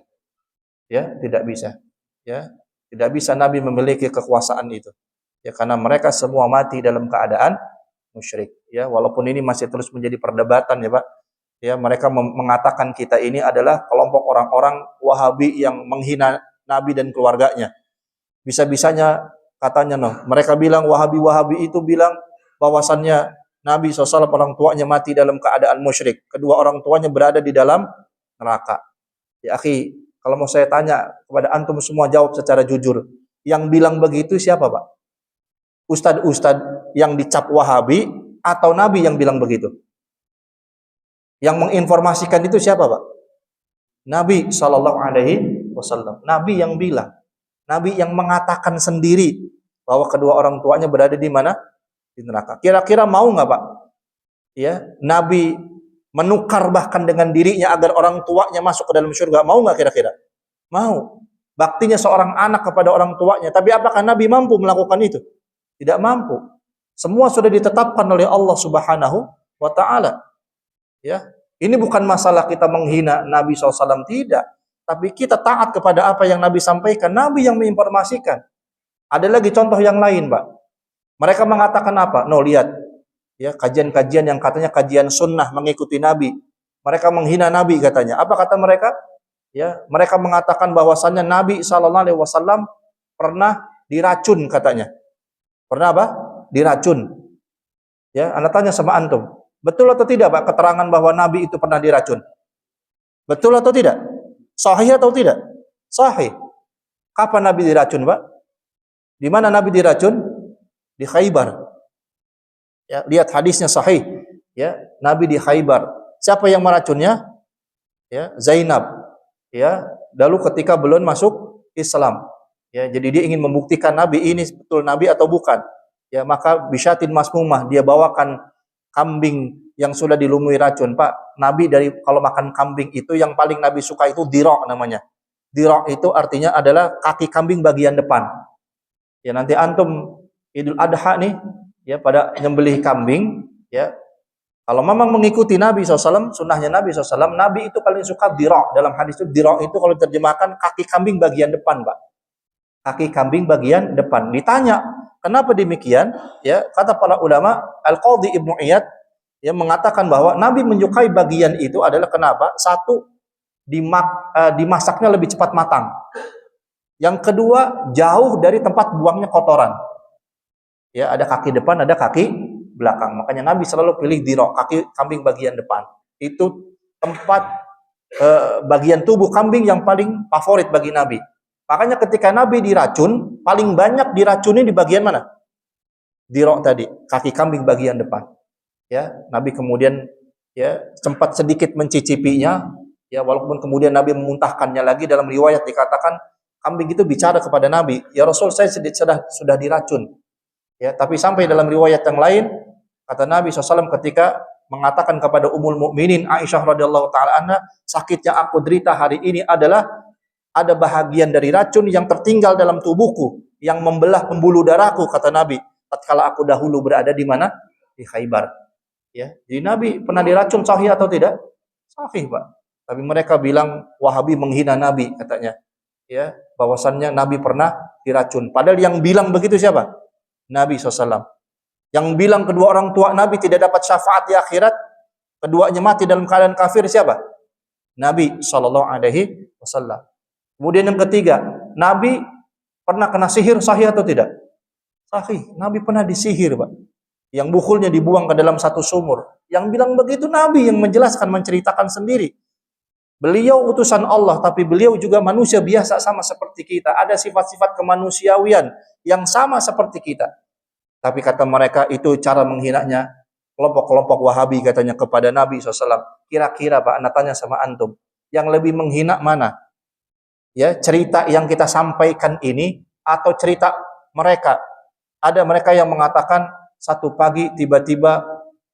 S1: Ya, tidak bisa. Ya, tidak bisa Nabi memiliki kekuasaan itu. Ya, karena mereka semua mati dalam keadaan musyrik. Ya, walaupun ini masih terus menjadi perdebatan ya, Pak. Ya, mereka mengatakan kita ini adalah kelompok orang-orang Wahabi yang menghina Nabi dan keluarganya. Bisa-bisanya katanya mereka bilang Wahabi itu bilang bahwasannya Nabi SAW orang tuanya mati dalam keadaan musyrik. Kedua orang tuanya berada di dalam neraka. Ya, akhi, kalau mau saya tanya kepada antum semua jawab secara jujur. Yang bilang begitu siapa, Pak? Ustadz-ustadz yang dicap Wahabi atau Nabi yang bilang begitu? Yang menginformasikan itu siapa, Pak? Nabi SAW. Nabi yang bilang. Nabi yang mengatakan sendiri bahwa kedua orang tuanya berada di mana? Di neraka. Kira-kira mau nggak, Pak? Ya, Nabi menukar bahkan dengan dirinya agar orang tuanya masuk ke dalam surga. Mau nggak kira-kira? Mau. Baktinya seorang anak kepada orang tuanya. Tapi apakah Nabi mampu melakukan itu? Tidak mampu. Semua sudah ditetapkan oleh Allah Subhanahu wa taala. Ya. Ini bukan masalah kita menghina Nabi SAW, tidak. Tapi kita taat kepada apa yang Nabi sampaikan. Nabi yang menginformasikan. Ada lagi contoh yang lain, Pak. Mereka mengatakan apa? Lihat. Ya, kajian-kajian yang katanya kajian sunnah mengikuti Nabi. Mereka menghina Nabi katanya. Apa kata mereka? Ya, mereka mengatakan bahwasannya Nabi SAW pernah diracun katanya. Pernah apa? Diracun. Ya, Anda tanya sama antum. Betul atau tidak, Pak, keterangan bahwa Nabi itu pernah diracun? Betul atau tidak? Sahih atau tidak? Sahih. Kapan Nabi diracun, Pak? Di mana Nabi diracun? Di Khaybar. Ya, lihat hadisnya sahih. Ya, Nabi di Khaybar. Siapa yang meracunnya? Ya, Zainab. Ya, lalu ketika belum masuk Islam. Ya, jadi dia ingin membuktikan Nabi ini betul Nabi atau bukan. Ya, maka bisyatin masmumah, dia bawakan kambing yang sudah dilumuri racun. Pak, Nabi dari kalau makan kambing itu yang paling Nabi suka itu dirok namanya. Dirok itu artinya adalah kaki kambing bagian depan. Ya, nanti antum Idul Adha nih, ya pada nyembelih kambing, ya. Kalau memang mengikuti Nabi SAW, sunnahnya Nabi SAW, Nabi itu paling suka dirok. Dalam hadis itu dirok itu kalau diterjemahkan kaki kambing bagian depan, Pak. Kaki kambing bagian depan. Ditanya, kenapa demikian? Ya, kata para ulama, Al-Qadhi Ibnu Iyad yang mengatakan bahwa Nabi menyukai bagian itu adalah kenapa? Satu, dimasaknya lebih cepat matang. Yang kedua, jauh dari tempat buangnya kotoran. Ya, ada kaki depan, ada kaki belakang. Makanya Nabi selalu pilih dirok, kaki kambing bagian depan. Itu tempat bagian tubuh kambing yang paling favorit bagi Nabi. Makanya ketika Nabi diracun, paling banyak diracuni di bagian mana? Dirok tadi, kaki kambing bagian depan. Ya, Nabi kemudian ya sempat sedikit mencicipinya, ya walaupun kemudian Nabi memuntahkannya lagi. Dalam riwayat dikatakan kambing itu bicara kepada Nabi, "Ya Rasul, saya sudah diracun." Ya, tapi sampai dalam riwayat yang lain kata Nabi SAW ketika mengatakan kepada Ummul Mukminin Aisyah radhiyallahu taala anha, sakit yang aku derita hari ini adalah ada bahagian dari racun yang tertinggal dalam tubuhku yang membelah pembuluh darahku, kata Nabi. Tatkala aku dahulu berada di mana? Di Khaybar. Ya, jadi Nabi pernah diracun sahih atau tidak? Sahih, Pak. Tapi mereka bilang Wahabi menghina Nabi katanya. Ya, bahwasannya Nabi pernah diracun. Padahal yang bilang begitu siapa? Nabi SAW. Yang bilang kedua orang tua Nabi tidak dapat syafaat di akhirat, keduanya mati dalam keadaan kafir siapa? Nabi SAW. Kemudian yang ketiga, Nabi pernah kena sihir sahih atau tidak? Sahih. Nabi pernah disihir, Pak. Yang bukulnya dibuang ke dalam satu sumur. Yang bilang begitu Nabi yang menjelaskan, menceritakan sendiri. Beliau utusan Allah, tapi beliau juga manusia biasa sama seperti kita. Ada sifat-sifat kemanusiawian yang sama seperti kita. Tapi kata mereka itu cara menghinanya kelompok-kelompok Wahabi katanya kepada Nabi SAW. Kira-kira Pak, anak tanya sama antum, yang lebih menghina mana? Ya, cerita yang kita sampaikan ini atau cerita mereka? Ada mereka yang mengatakan satu pagi tiba-tiba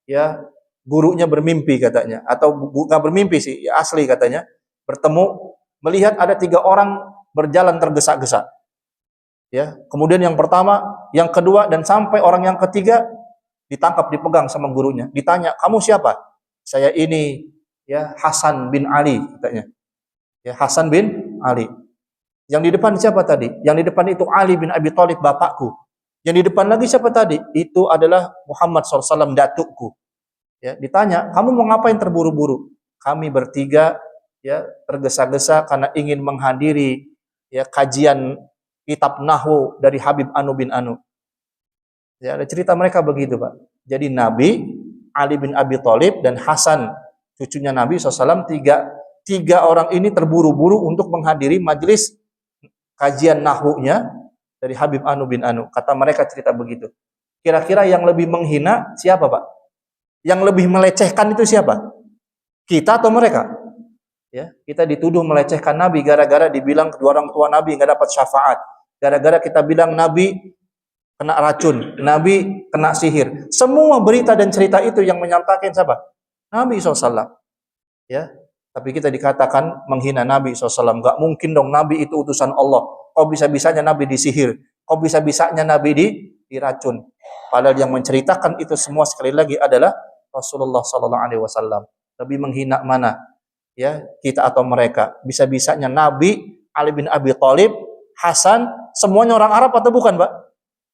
S1: ya gurunya bermimpi katanya, atau bukan bermimpi sih, ya asli katanya, bertemu melihat ada 3 orang berjalan tergesa-gesa. Ya, kemudian yang pertama, yang kedua dan sampai orang yang ketiga ditangkap, dipegang sama gurunya. Ditanya, "Kamu siapa?" "Saya ini ya Hasan bin Ali," katanya. Ya, Hasan bin Ali. Yang di depan siapa tadi? Yang di depan itu Ali bin Abi Thalib, bapakku. Yang di depan lagi siapa tadi? Itu adalah Muhammad SAW, datukku. Ya, ditanya, "Kamu mau ngapain terburu-buru?" "Kami bertiga ya tergesa-gesa karena ingin menghadiri ya kajian kitab Nahwu dari Habib Anu bin Anu." Ya, ada cerita mereka begitu, Pak. Jadi Nabi, Ali bin Abi Thalib dan Hasan cucunya Nabi SAW, tiga orang ini terburu-buru untuk menghadiri majelis kajian nahwunya dari Habib Anu bin Anu. Kata mereka cerita begitu. Kira-kira yang lebih menghina siapa, Pak? Yang lebih melecehkan itu siapa? Kita atau mereka? Ya, kita dituduh melecehkan Nabi gara-gara dibilang kedua orang tua Nabi nggak dapat syafaat. Gara-gara kita bilang Nabi kena racun, Nabi kena sihir. Semua berita dan cerita itu yang menyampaikan siapa? Nabi SAW. Ya, tapi kita dikatakan menghina Nabi SAW. Gak mungkin dong Nabi itu utusan Allah. Kok bisa-bisanya Nabi disihir? Kok bisa-bisanya Nabi diracun? Padahal yang menceritakan itu semua sekali lagi adalah Rasulullah SAW. Lebih menghina mana? Ya, kita atau mereka? Bisa-bisanya Nabi, Ali bin Abi Thalib, Hasan, semuanya orang Arab atau bukan, Pak?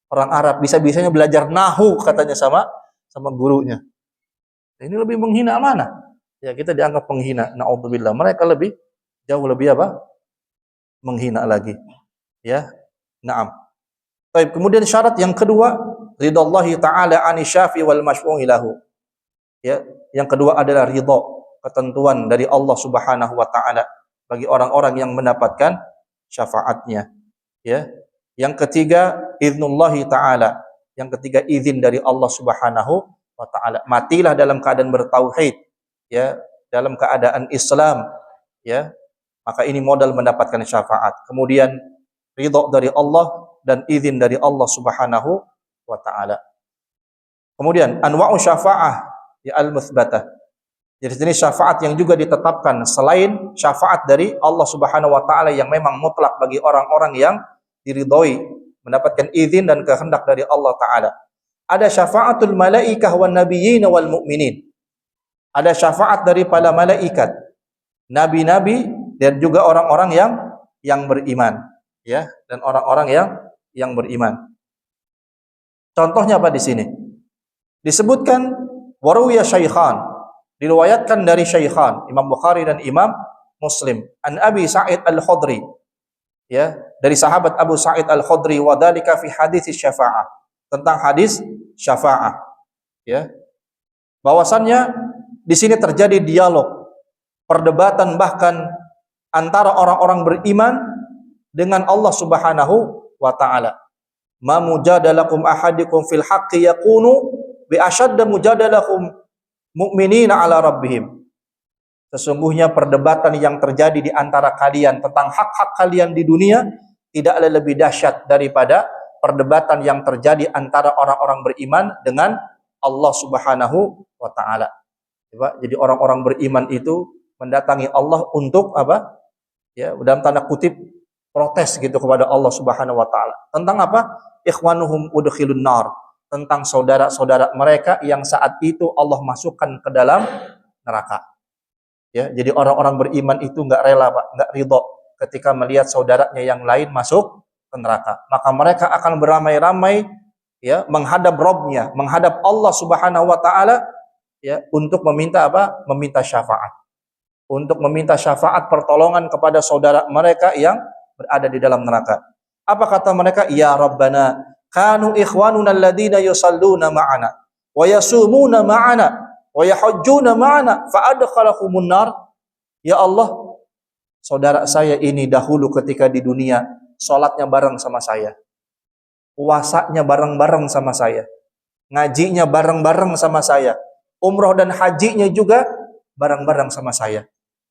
S1: Orang Arab. Bisa-bisanya belajar nahu katanya sama gurunya. Ini lebih menghina mana? Ya, kita dianggap penghina. Na'udzubillah. Mereka jauh lebih apa? Menghina lagi. Ya. Naam. Baik, kemudian syarat yang kedua, ridallahi ta'ala 'ani syafi wal masyfu'i lahu. Ya, yang kedua adalah ridha, ketentuan dari Allah Subhanahu wa taala bagi orang-orang yang mendapatkan syafaatnya. Ya. Yang ketiga, idzullahi ta'ala. Yang ketiga, izin dari Allah Subhanahu wa taala. Matilah dalam keadaan bertauhid, ya, dalam keadaan Islam, ya. Maka ini modal mendapatkan syafaat. Kemudian ridha dari Allah dan izin dari Allah Subhanahu wa taala. Kemudian anwa'u syafa'ah ya al-mutsbatah. Jadi jenis syafaat yang juga ditetapkan selain syafaat dari Allah Subhanahu wa taala yang memang mutlak bagi orang-orang yang diridhoi, mendapatkan izin dan kehendak dari Allah taala. Ada syafaatul malaikah wan nabiyyin wal mu'minin. Ada syafaat dari para malaikat, nabi-nabi dan juga orang-orang yang beriman, ya, dan orang-orang yang beriman. Contohnya apa di sini? Disebutkan waruya syaikhan, diriwayatkan dari syaikhan Imam Bukhari dan Imam Muslim, an Abi Sa'id Al-Khudri. Ya, dari sahabat Abu Sa'id Al-Khudri, wa dzalika fi hadits syafa'ah. Tentang hadis syafa'ah, ya. Bahwasannya di sini terjadi dialog, perdebatan bahkan antara orang-orang beriman dengan Allah Subhanahu wa taala. Ma mujadalakum ahadikum fil haqqi yakunu bi ashadda mujadalakum mu'minina ala rabbihim. Sesungguhnya perdebatan yang terjadi di antara kalian tentang hak-hak kalian di dunia tidaklah lebih dahsyat daripada perdebatan yang terjadi antara orang-orang beriman dengan Allah Subhanahu wa taala. Jadi orang-orang beriman itu mendatangi Allah untuk apa? Ya, dalam tanda kutip protes gitu kepada Allah Subhanahu wa taala. Tentang apa? Ikhwanuhum udkhilun nar. Tentang saudara-saudara mereka yang saat itu Allah masukkan ke dalam neraka. Ya, jadi orang-orang beriman itu enggak rela, Pak, enggak ridho ketika melihat saudaranya yang lain masuk ke neraka. Maka mereka akan beramai-ramai ya menghadap Rabb-nya, menghadap Allah Subhanahu wa taala ya untuk meminta apa? Meminta syafaat. Untuk meminta syafaat pertolongan kepada saudara mereka yang berada di dalam neraka. Apa kata mereka? Ya Rabbana, kanu ikhwanuna alladhina yusalluna ma'ana wa yasumuna ma'ana wa yahujjuna ma'ana fa adkhalahumun nar. Ya Allah, saudara saya ini dahulu ketika di dunia salatnya bareng sama saya, puasanya bareng-bareng sama saya, ngajinya bareng-bareng sama saya, umroh dan hajinya juga bareng-bareng sama saya.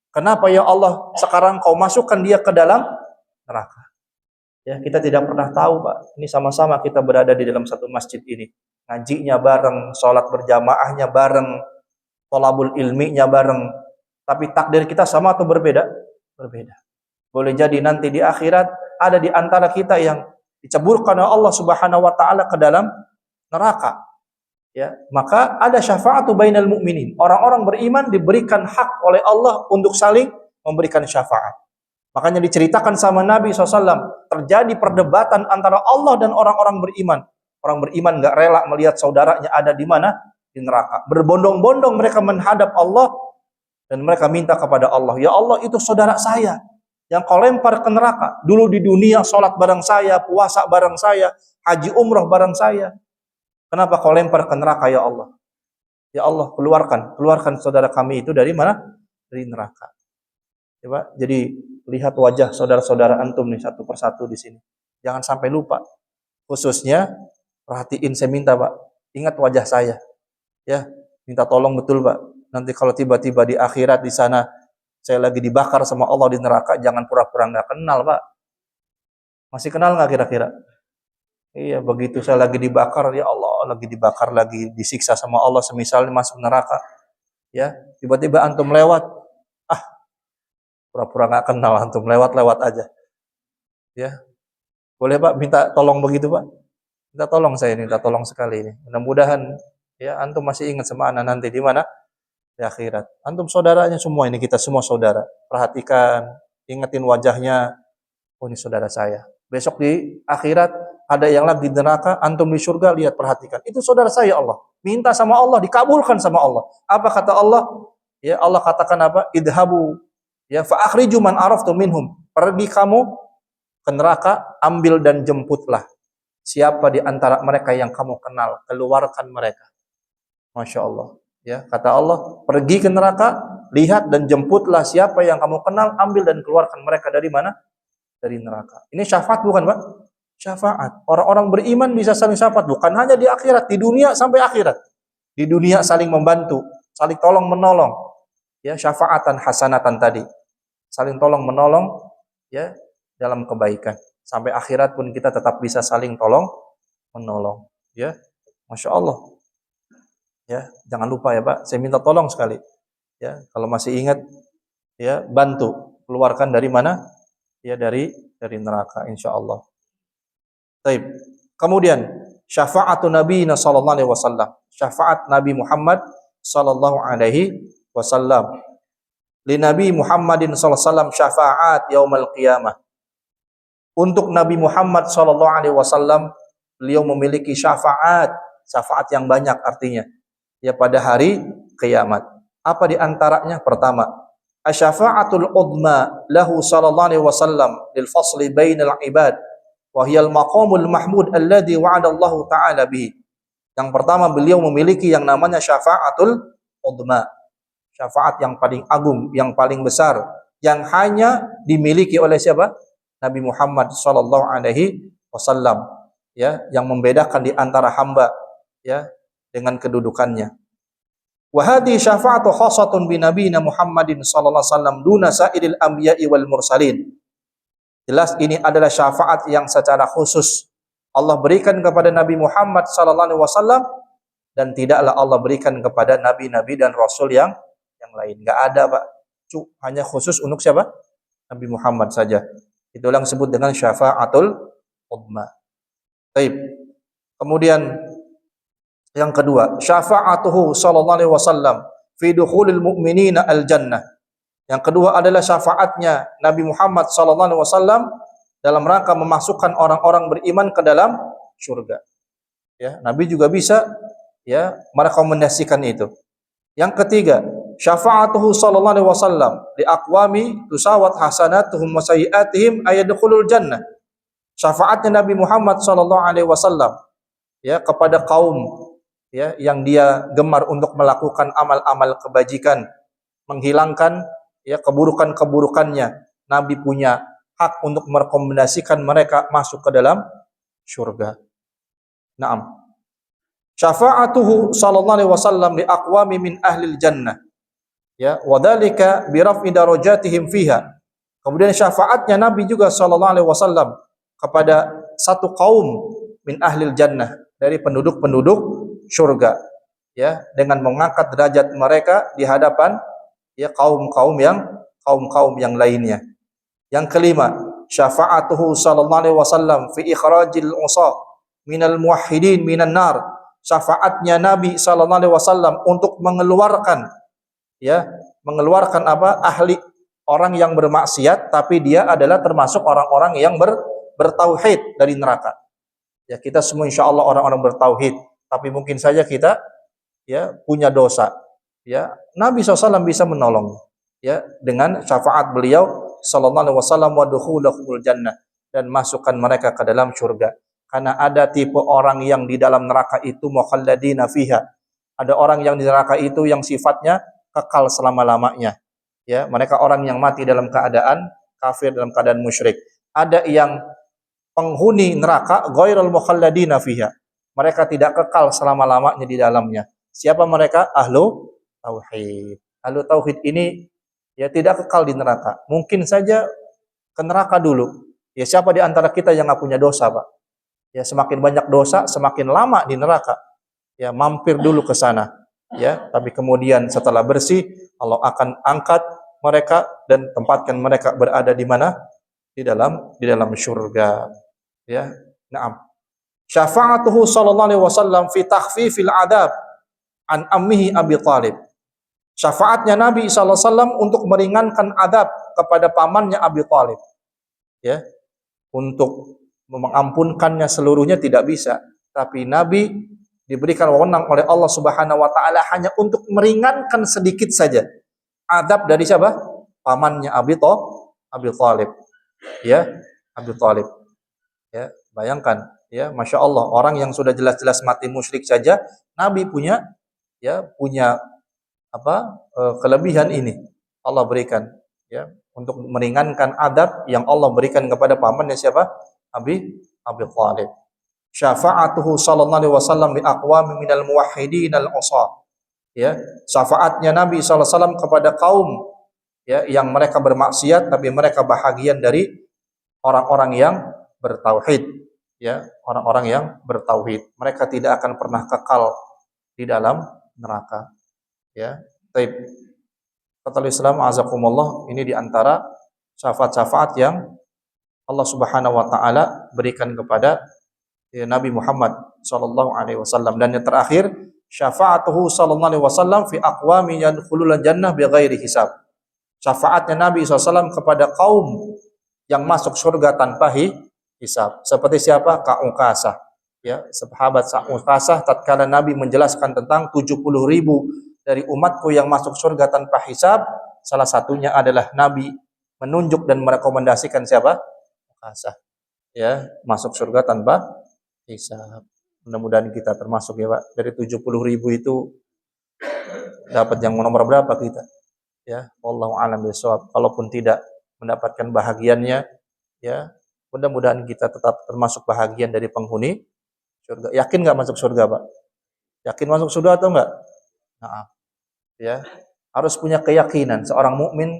S1: Kenapa ya Allah sekarang kau masukkan dia ke dalam neraka? Ya, kita tidak pernah tahu, Pak. Ini sama-sama kita berada di dalam satu masjid ini. Ngajinya bareng, sholat berjamaahnya bareng, thalabul ilminya bareng. Tapi takdir kita sama atau berbeda? Berbeda. Boleh jadi nanti di akhirat ada di antara kita yang diceburkan oleh Allah Subhanahu wa taala ke dalam neraka. Ya, maka ada syafaatu bainal mu'minin. Orang-orang beriman diberikan hak oleh Allah untuk saling memberikan syafaat. Makanya diceritakan sama Nabi SAW, terjadi perdebatan antara Allah dan orang-orang beriman. Orang beriman gak rela melihat saudaranya ada di mana? Di neraka. Berbondong-bondong mereka menghadap Allah dan mereka minta kepada Allah, ya Allah, itu saudara saya yang kau lempar ke neraka. Dulu di dunia sholat bareng saya, puasa bareng saya, haji umroh bareng saya. Kenapa kau lempar ke neraka ya Allah? Ya Allah, keluarkan saudara kami itu dari mana? Dari neraka. Coba, jadi lihat wajah saudara-saudara antum nih satu persatu di sini. Jangan sampai lupa. Khususnya perhatiin, saya minta, Pak, ingat wajah saya. Ya, minta tolong betul, Pak. Nanti kalau tiba-tiba di akhirat di sana saya lagi dibakar sama Allah di neraka, jangan pura-pura nggak kenal, Pak. Masih kenal nggak kira-kira? Iya, begitu saya lagi dibakar, ya Allah, lagi dibakar, lagi disiksa sama Allah, semisal masuk neraka. Ya, tiba-tiba antum lewat, pura-pura nggak kenal, antum lewat-lewat aja. Ya, boleh Pak, minta tolong begitu Pak? Minta tolong saya, minta tolong sekali ini. Mudah-mudahan ya antum masih ingat sama anak nanti di mana? Di akhirat. Antum saudaranya semua ini, kita semua saudara. Perhatikan, ingetin wajahnya. Oh, ini saudara saya. Besok di akhirat ada yang lagi di neraka, antum di surga, lihat, perhatikan. Itu saudara saya Allah. Minta sama Allah, dikabulkan sama Allah. Apa kata Allah? Ya, Allah katakan apa? Idhabu ya fa akhriju man araftum minhum. Pergi kamu ke neraka, ambil dan jemputlah siapa di antara mereka yang kamu kenal, keluarkan mereka. Masya Allah. Ya, kata Allah, pergi ke neraka, lihat dan jemputlah siapa yang kamu kenal, ambil dan keluarkan mereka dari mana? Dari neraka. Ini syafaat bukan, Pak? Syafaat. Orang-orang beriman bisa saling syafaat, bukan hanya di akhirat, di dunia sampai akhirat. Di dunia saling membantu, saling tolong menolong. Ya, syafaatan hasanatan tadi. Saling tolong menolong ya dalam kebaikan. Sampai akhirat pun kita tetap bisa saling tolong menolong. Ya. Masya Allah. Ya, jangan lupa ya Pak, saya minta tolong sekali. Ya, kalau masih ingat ya, bantu keluarkan dari mana? Ya, dari neraka insyaallah. Baik. Kemudian syafaatun Nabi sallallahu alaihi wasallam. Syafaat Nabi Muhammad sallallahu alaihi wasallam. Li Nabi Muhammadin sallallahu alaihi wasallam syafaat yaumil qiyamah. Untuk Nabi Muhammad sallallahu alaihi wasallam, beliau memiliki syafaat yang banyak artinya. Ya, pada hari kiamat. Apa di antaranya? Pertama, asyafa'atul udma lahu sallallahu alaihi wasallam lil fasli bainal ibad wa hiya al maqamul mahmud alladhi wa'ada Allah taala bihi. Yang pertama, beliau memiliki yang namanya syafa'atul udma, syafaat yang paling agung, yang paling besar, yang hanya dimiliki oleh siapa? Nabi Muhammad sallallahu alaihi wasallam, ya, yang membedakan di antara hamba, ya, dengan kedudukannya. Wa hadhihi syafa'atu khassatun bi nabiyina Muhammadin sallallahu alaihi wasallam duna sa'iril anbiya'i wal mursalin. Jelas ini adalah syafaat yang secara khusus Allah berikan kepada Nabi Muhammad sallallahu alaihi wasallam dan tidaklah Allah berikan kepada nabi-nabi dan rasul yang lain. Enggak ada, Pak. Hanya khusus untuk siapa? Nabi Muhammad saja. Itulah yang disebut dengan syafa'atul udma. Baik. Kemudian yang kedua, syafa'atuhu sallallahu alaihi wasallam fi dukhulil mu'minina al-jannah. Yang kedua adalah syafaatnya Nabi Muhammad sallallahu alaihi wasallam dalam rangka memasukkan orang-orang beriman ke dalam surga. Ya, Nabi juga bisa, ya, merekomendasikan itu. Yang ketiga, syafa'atuhu sallallahu alaihi wasallam li aqwami tusawat hasanatuhum wa sayyi'atihim ayadkhulul jannah. Syafaatnya Nabi Muhammad sallallahu alaihi wasallam, ya, kepada kaum, ya, yang dia gemar untuk melakukan amal-amal kebajikan, menghilangkan, ya, keburukan-keburukannya. Nabi punya hak untuk merekomendasikan mereka masuk ke dalam surga. Naam. Syafa'atuhu sallallahu alaihi wasallam li aqwami min ahlil jannah. Ya, wa dzalika bi raf'i darajatihim fiha. Kemudian syafaatnya Nabi juga sallallahu alaihi wasallam kepada satu kaum min ahlil jannah, dari penduduk-penduduk surga, ya, dengan mengangkat derajat mereka di hadapan, ya, kaum-kaum yang lainnya. Yang kelima, syafa'atuhu sallallahu alaihi wasallam fi ikhrajil usah minal muwahhidin minan nar. Syafaatnya Nabi sallallahu alaihi wasallam untuk mengeluarkan, ya, mengeluarkan apa? Ahli, orang yang bermaksiat tapi dia adalah termasuk orang-orang yang bertauhid dari neraka. Ya, kita semua insyaallah orang-orang bertauhid, tapi mungkin saja kita, ya, punya dosa. Ya, Nabi SAW bisa menolong, ya, dengan syafaat beliau sallallahu alaihi wasallam wa dukhulul jannah, dan masukkan mereka ke dalam surga. Karena ada tipe orang yang di dalam neraka itu mukhalladina fiha. Ada orang yang di neraka itu yang sifatnya kekal selama-lamanya. Ya, mereka orang yang mati dalam keadaan kafir, dalam keadaan musyrik. Ada yang penghuni neraka ghairul mukhalladina fiha. Mereka tidak kekal selama-lamanya di dalamnya. Siapa mereka? Ahlu tauhid. Ahlu tauhid ini, ya, tidak kekal di neraka. Mungkin saja ke neraka dulu. Ya, siapa di antara kita yang nggak punya dosa, Pak? Ya, semakin banyak dosa, semakin lama di neraka. Ya, mampir dulu ke sana. Ya, tapi kemudian setelah bersih, Allah akan angkat mereka dan tempatkan mereka berada di mana? Di dalam surga. Ya, na'am. Syafa'atuhu sallallahu alaihi wasallam fi takhfifil adab an ammihi Abi Thalib. Syafaatnya Nabi SAW untuk meringankan adab kepada pamannya Abi Thalib. Ya, untuk mengampunkannya seluruhnya tidak bisa, tapi Nabi diberikan wewenang oleh Allah Subhanahu wa taala hanya untuk meringankan sedikit saja adab dari siapa? Pamannya Abi Thalib. Ya, Abi Thalib. Ya, bayangkan, ya, Masya Allah, orang yang sudah jelas-jelas mati musyrik saja Nabi punya, ya, punya apa? Kelebihan ini Allah berikan, ya, untuk meringankan adab yang Allah berikan kepada pamannya siapa? Abi Thalib. Syafa'atuhu sallallahu alaihi wasallam li aqwami minal muwahhidin al-usah. Ya, syafaatnya Nabi sallallahu alaihi wasallam kepada kaum, ya, yang mereka bermaksiat tapi mereka bahagian dari orang-orang yang bertauhid, ya, orang-orang yang bertauhid. Mereka tidak akan pernah kekal di dalam neraka. Ya, baik. Kata Islam azakumullah, ini di antara syafaat-syafaat yang Allah Subhanahu wa taala berikan kepada, ya, Nabi Muhammad sallallahu alaihi wasallam. Dan yang terakhir, syafa'atuhu sallallahu alaihi wasallam fi aqwami yadkhulul jannah bighairi hisab. Syafaatnya Nabi SAW kepada kaum yang masuk surga tanpa hisab. Seperti siapa? Ka'ukasah. Ya, sahabat Ka'ukasah tatkala Nabi menjelaskan tentang 70.000 dari umatku yang masuk surga tanpa hisab, salah satunya adalah Nabi menunjuk dan merekomendasikan siapa? Mukasah. Ya, masuk surga tanpa hisab. Mudah-mudahan kita termasuk ya Pak. Dari 70.000 itu dapat yang nomor berapa kita? Ya, wallahu a'lam bishawab. Kalaupun tidak mendapatkan bahagiannya, ya, mudah-mudahan kita tetap termasuk bahagian dari penghuni surga. Yakin nggak masuk surga, Pak? Yakin masuk surga atau enggak? Nah, ya. Harus punya keyakinan seorang mukmin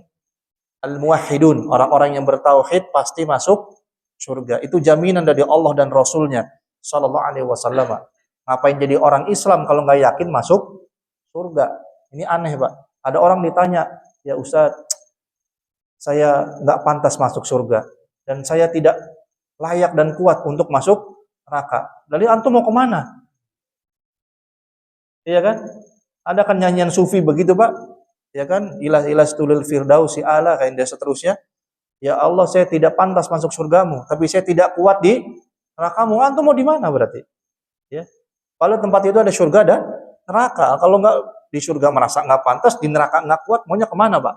S1: al-muwahhidun, orang-orang yang bertauhid pasti masuk surga. Itu jaminan dari Allah dan Rasulnya sallallahu alaihi wasallam. Ngapain jadi orang Islam kalau nggak yakin masuk surga? Ini aneh, Pak. Ada orang ditanya, "Ya Ustaz, saya nggak pantas masuk surga dan saya tidak layak dan kuat untuk masuk neraka. Lalu antum mau kemana?" Iya kan? Ada kan nyanyian sufi begitu, Pak? Ya kan? Ilah tulil firdausi ala kayak dan seterusnya. Ya Allah, saya tidak pantas masuk surgamu, tapi saya tidak kuat di nerakamu. Antum mau di mana berarti? Ya. Kalau tempat itu ada surga dan neraka. Kalau nggak di surga merasa nggak pantas, di neraka nggak kuat, maunya kemana, Pak?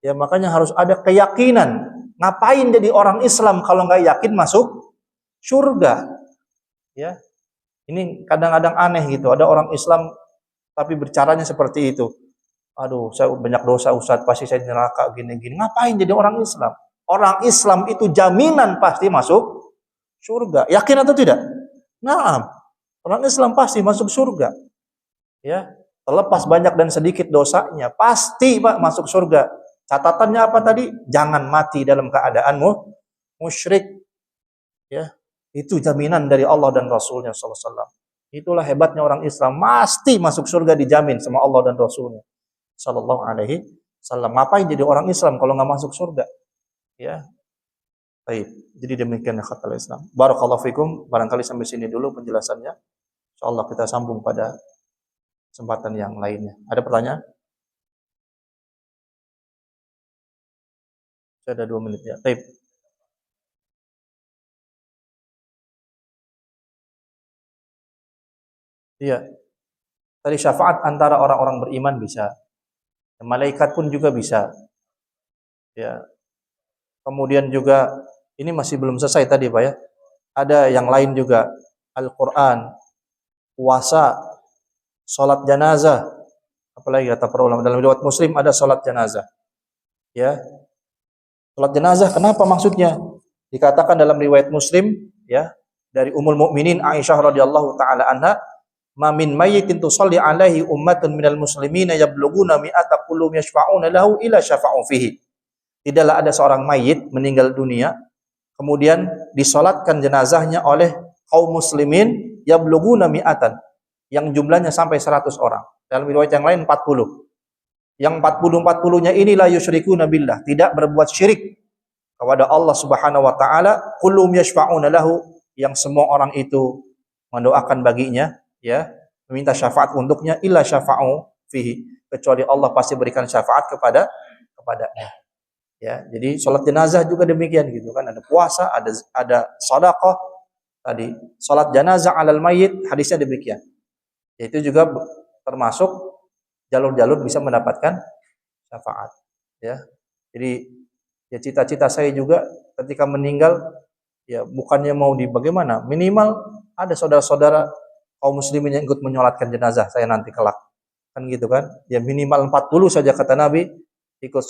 S1: Ya makanya harus ada keyakinan. Ngapain jadi orang Islam kalau nggak yakin masuk surga? Ya, ini kadang-kadang aneh gitu. Ada orang Islam tapi bercaranya seperti itu. Aduh, saya banyak dosa Ustaz, pasti saya di neraka gini-gini. Ngapain jadi orang Islam? Orang Islam itu jaminan pasti masuk surga. Yakin atau tidak? Nah, orang Islam pasti masuk surga. Ya, terlepas banyak dan sedikit dosanya, pasti Pak masuk surga. Catatannya apa tadi? Jangan mati dalam keadaanmu musyrik. Ya, itu jaminan dari Allah dan Rasulnya sallallahu alaihi wasallam. Itulah hebatnya orang Islam, pasti masuk surga dijamin sama Allah dan Rasulnya sallallahu alaihi wasallam. Ngapain jadi orang Islam kalau nggak masuk surga? Ya. Baik. Jadi demikian khatul Islam. Barakallahu fikum. Barangkali sampai sini dulu penjelasannya. Insyaallah kita sambung pada kesempatan yang lainnya. Ada pertanyaan? Saya ada 2 menit ya. Baik. Iya. Tadi syafaat antara orang-orang beriman bisa. Malaikat pun juga bisa. Ya. Kemudian juga ini masih belum selesai tadi Pak ya. Ada yang lain juga. Al-Qur'an, puasa, salat janazah. Apalagi kata para ulama dalam riwayat Muslim ada salat janazah. Ya. Salat jenazah kenapa maksudnya? Dikatakan dalam riwayat Muslim ya dari Ummul Mukminin Aisyah radhiyallahu taala anha, "Ma min mayyitin tusalli alaihi ummatun minal muslimina yablughuna mi'ata kullum yashfa'una lahu ila syafa'u fihi." Tidaklah ada seorang mayit meninggal dunia kemudian disolatkan jenazahnya oleh kaum muslimin yablughuna mi'atan yang jumlahnya sampai 100 orang. Dalam riwayat yang lain 40. Yang 40-40-nya inilah yusyrikuna billah, tidak berbuat syirik kepada Allah Subhanahu wa taala, kullum yashfa'una lahu, yang semua orang itu mendoakan baginya, ya, meminta syafaat untuknya, illa syafa'u fihi, kecuali Allah pasti berikan syafaat kepadanya. Ya, jadi salat jenazah juga demikian gitu kan, ada puasa, ada sedekah, tadi salat jenazah alal mayyit hadisnya demikian. Itu juga termasuk jalur-jalur bisa mendapatkan syafaat. Ya, jadi ya cita-cita saya juga ketika meninggal ya bukannya mau di bagaimana, minimal ada saudara-saudara kaum muslimin yang ikut menyolatkan jenazah saya nanti kelak. Kan gitu kan? Ya minimal 40 saja kata Nabi ikut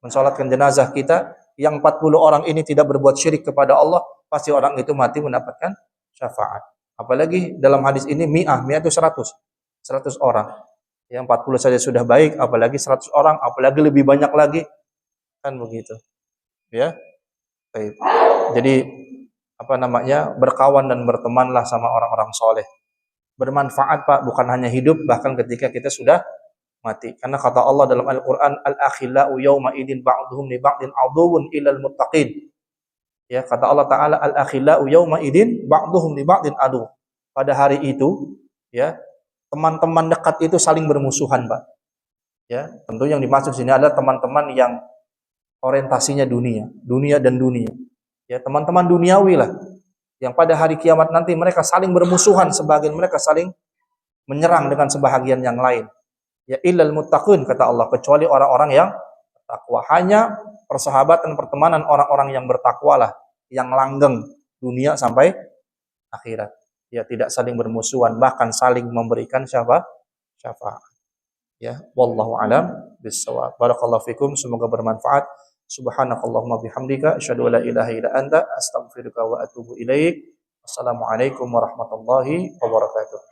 S1: mensolatkan jenazah kita, yang 40 orang ini tidak berbuat syirik kepada Allah, pasti orang itu mati mendapatkan syafaat. Apalagi dalam hadis ini mi'ah itu 100 orang. Yang 40 saja sudah baik, apalagi 100 orang, apalagi lebih banyak lagi. Kan begitu. Ya. Baik. Jadi apa namanya? Berkawan dan bertemanlah sama orang-orang soleh. Bermanfaat Pak, bukan hanya hidup, bahkan ketika kita sudah mati. Karena kata Allah dalam Al-Qur'an, al-akhillau yawma idin ba'duhum li ba'din aduwwun ilal muttaqin. Ya, kata Allah Ta'ala, al-akhillau yawma idin ba'duhum li ba'din adu. Pada hari itu, ya, teman-teman dekat itu saling bermusuhan, Pak. Ya, tentu yang dimaksud sini adalah teman-teman yang orientasinya dunia dan dunia. Ya, teman-teman duniawi lah. Yang pada hari kiamat nanti mereka saling bermusuhan, sebagian mereka saling menyerang dengan sebahagian yang lain. Ya illal muttaqun kata Allah, kecuali orang-orang yang bertakwa. Hanya persahabatan pertemanan orang-orang yang bertakwalah yang langgeng dunia sampai akhirat. Ya tidak saling bermusuhan, bahkan saling memberikan syafaat. Ya, wallahu alam bissawab. Barakallahu fikum, semoga bermanfaat. Subhanakallahumma bihamdika asyhadu an la ilaha illa anta astaghfiruka wa atubu ilaik. Assalamualaikum warahmatullahi wabarakatuh.